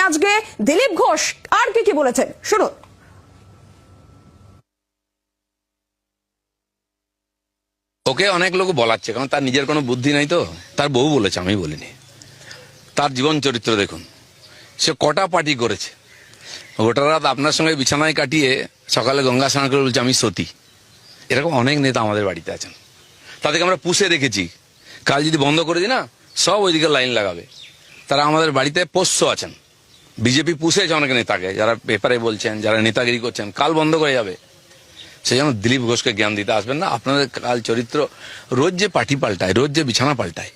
নিয়ে আজকে দিলীপ ঘোষ আর কি বলেছেন শুনুন। ওকে অনেক লোক বলাচ্ছে, কারণ তার নিজের কোনো বুদ্ধি নাই, তো তার বউ বলেছে, আমি বলিনি। তার জীবন চরিত্র দেখুন, সে কটা পার্টি করেছে, গোটা রাত আপনার সঙ্গে বিছানায় কাটিয়ে সকালে গঙ্গা স্নান করে বলছে আমি সতী। এরকম অনেক নেতা আমাদের বাড়িতে আছেন, তাদেরকে আমরা পুষে রেখেছি। কাল যদি বন্ধ করে দিই না, সব ওইদিকে লাইন লাগাবে। তারা আমাদের বাড়িতে পোষ্য আছেন। বিজেপি পুষেছে অনেক নেতাকে, যারা পেপারে বলছেন, যারা নেতাগিরি করছেন, কাল বন্ধ করে যাবে। সেই জন্য দিলীপ ঘোষকে জ্ঞান দিতে আসবেন না। আপনাদের কাল চরিত্র, রোজ যে পার্টি পাল্টায়, রোজ যে বিছানা পাল্টায়,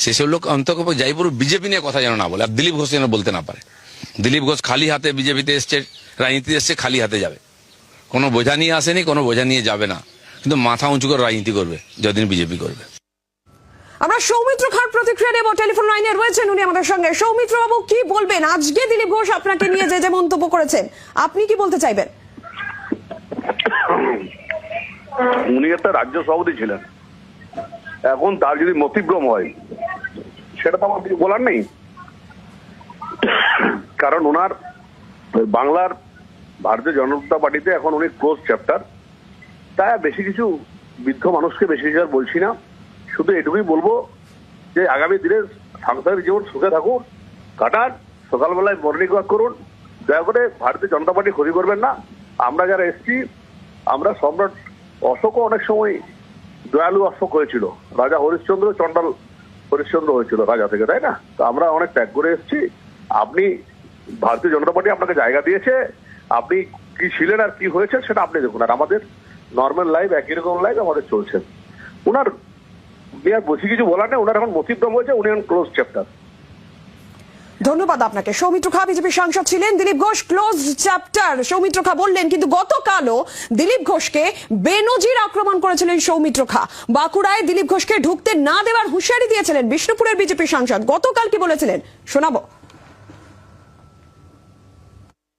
সেসব লোক অন্তত যাই পুরো বিজেপি নিয়ে কথা যেন না বলে, আর দিলীপ ঘোষ যেন বলতে না পারে। দিলীপ ঘোষ খালি হাতে বিজেপিতে এসছে, রাজনীতিতে এসছে, খালি হাতে যাবে। কোনো বোঝা নিয়ে আসেনি, কোনো বোঝা নিয়ে যাবে না, কিন্তু মাথা উঁচু করে রাজনীতি করবে যতদিন বিজেপি করবে। আমরা সৌমিত্র খাঁর প্রতিক্রিয়া নেব, টেলিফোন লাইনে রয়েছেন উনি আমাদের সঙ্গে। সৌমিত্র বাবু, কি বলবেন আজকে দিলীপ ঘোষ আপনাকে নিয়ে যে মন্তব্য করেছেন, আপনি কি বলতে চাইবেন? উনি একটা রাজ্য সভাপতি ছিলেন, এখন তার যদি মতিভ্রম হয় সেটা তো আমার কিছু বলার নেই, কারণ ওনার বাংলার ভারতীয় জনতা পার্টিতে এখন উনি ক্লোজ চ্যাপ্টার। তাই বেশি কিছু বৃদ্ধ মানুষকে বেশি কিছু আর বলছি না, শুধু এটুকুই বলবো যে আগামী দিনে সাংসারিক জীবন সুখে থাকুন, কাটান, সকালবেলায় মর্নিং ওয়াক করুন, দয়া করে ভারতীয় জনতা পার্টি ক্ষতি করবেন না। আমরা যারা এসছি, আমরা সম্রাট অশোকও অনেক সময় দয়ালু অশোক হয়েছিল, রাজা হরিশ্চন্দ্র চন্ডাল হরিশ্চন্দ্র হয়েছিল রাজা থেকে, তাই না? তো আমরা অনেক ত্যাগ করে এসেছি। আপনি ভারতীয় জনতা পার্টি আপনাকে জায়গা দিয়েছে, আপনি কি ছিলেন আর কি হয়েছে সেটা আপনি দেখুন। আর আমাদের নর্মাল লাইফ, একই রকম লাইফ আমাদের চলছে। উনার আর বেশি কিছু বলার নেই, উনার এখন মতিভ্রম হয়েছে, উনি এখন ক্লোজ চ্যাপ্টার। ধন্যবাদ আপনাকে। সৌমিত্র খাঁ বিজেপির সাংসদ ছিলেন, দিলীপ ঘোষ ক্লোজ চ্যাপ্টার সৌমিত্র খাঁ বললেন। কিন্তু গতকালও দিলীপ ঘোষকে বেনজির আক্রমণ করেছিলেন সৌমিত্র খাঁ। বাঁকুড়ায় দিলীপ ঘোষকে ঢুকতে না দেওয়ার হুঁশিয়ারি দিয়েছিলেন বিষ্ণুপুরের বিজেপির সাংসদ। গতকাল কি বলেছিলেন শোনাবো।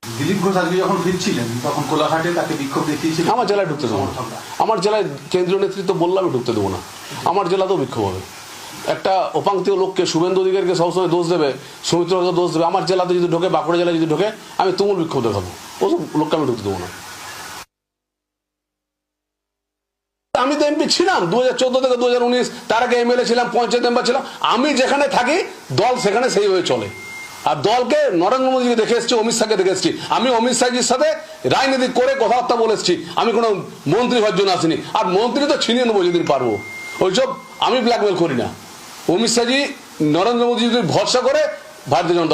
দিলীপ ঘোষ আজকে যখন ফিরছিলেন তখন কোলাঘাটে তাকে বিক্ষোভ দেখিয়েছিলেন। আমার জেলায় ঢুকতে দেবো না, আমার জেলায় কেন্দ্রীয় নেতৃত্ব বললাম ঢুকতে দেবো না, আমার জেলাতেও বিক্ষোভ হবে। একটা উপাংতীয় লোককে, শুভেন্দু অধিকারীকে সবসময় দোষ দেবে, সৌমিত্রকে দোষ দেবে, আমার জেলাতে যদি ঢোকে, বাঁকুড়া জেলায় যদি ঢোকে, আমি তুমুল বিক্ষোভ দেখাবো। ওসব লোককে আমি ঢুকতে দেবো না। আমি তো এমপি ছিলাম 2014 থেকে 2019, তার আগে এমএলএ ছিলাম, পঞ্চায়েত মেম্বার ছিলাম। আমি যেখানে থাকি দল সেখানে সেইভাবে চলে। আর দলকে নরেন্দ্র মোদীকে দেখে এসেছি, অমিত শাহকে দেখে এসেছি। আমি অমিত শাহজির সাথে রাজনীতি করে কথাবার্তা বলে এসেছি, আমি কোনো মন্ত্রী হওয়ার জন্য আসিনি। আর মন্ত্রী তো ছিনিয়ে নেবো যেদিন পারবো, ওইসব আমি ব্ল্যাকমেল করি না। অমিত শাহজি নরেন্দ্র মোদী যদি ভরসা করে ভারতীয় জনতা